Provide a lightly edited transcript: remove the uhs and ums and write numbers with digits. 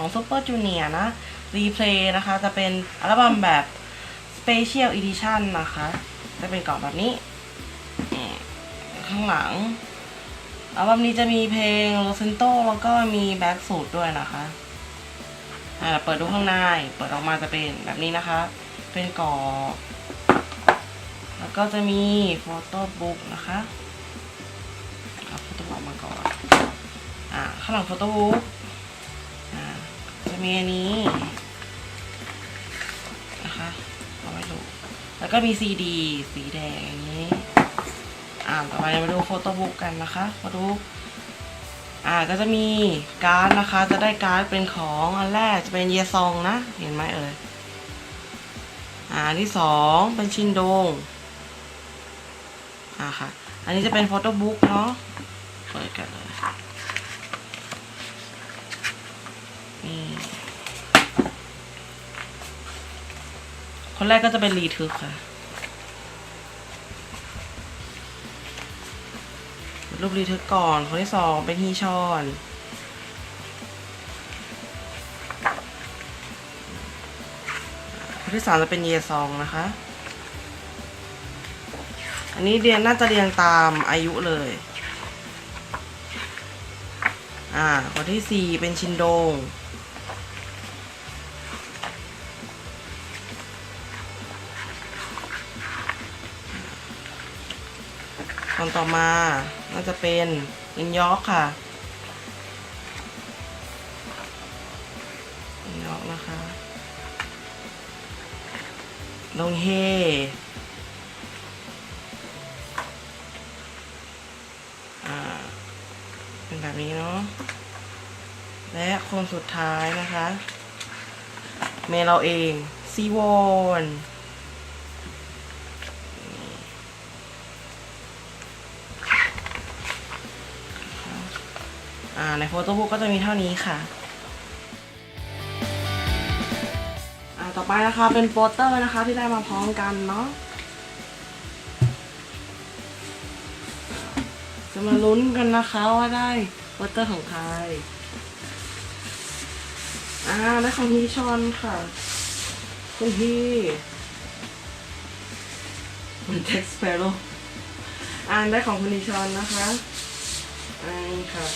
ของ Super Junior นะ Replay นะคะจะเป็นอัลบั้มแบบ Special Edition นะคะจะเป็นกล่องแบบนี้ข้างหลังอัลบั้มนี้จะมีเพลง Rosento แล้วก็มีแบ็กสูตรด้วยนะคะเปิดดูข้างในเปิดออกมาจะเป็นแบบนี้นะคะเป็นกล่องแล้วก็จะมีโฟโต้บุ๊กนะคะเอาโฟโต้บุ๊กออกมาก่อนข้างหลังโฟโต้บุ๊กจะมีอันนี้นะคะเอาไว้ดูแล้วก็มีซีดีสีแดงอย่างนี้ต่อไปมาดูโฟโต้บุ๊กกันนะคะมาดูก็จะมีการ์ดนะคะจะได้การ์ดเป็นของอันแรกจะเป็นเยซองนะเห็นไหมเอ่ยอันที่สองเป็นชินโดงค่ะอันนี้จะเป็นโฟโต้บุ๊กเนาะเปิดกันเลยนี่คนแรกก็จะเป็นรีทึกค่ะรูปรีทึกก่อนคนที่สองเป็นฮีชอนคนที่สามจะเป็นเยซองนะคะอันนี้น่าจะเรียงตามอายุเลยคนที่สี่เป็นชินโดงคนต่อมาน่าจะเป็นอินยอกค่ะอินยอกนะคะดงเฮเป็นแบบนี้เนาะและคนสุดท้ายนะคะเมเราเองซีวอนในโฟโต้บุ๊กก็จะมีเท่านี้ค่ะต่อไปนะคะเป็นโปสเตอร์นะคะที่ได้มาพร้อมกันเนาะจะมาลุ้นกันนะคะว่าได้โปสเตอร์ของใครได้ของฮีชอนค่ะคุณพี่คุณแจ็คสเปโร่ได้ของคุณฮีชอนนะคะนี่ค่ะ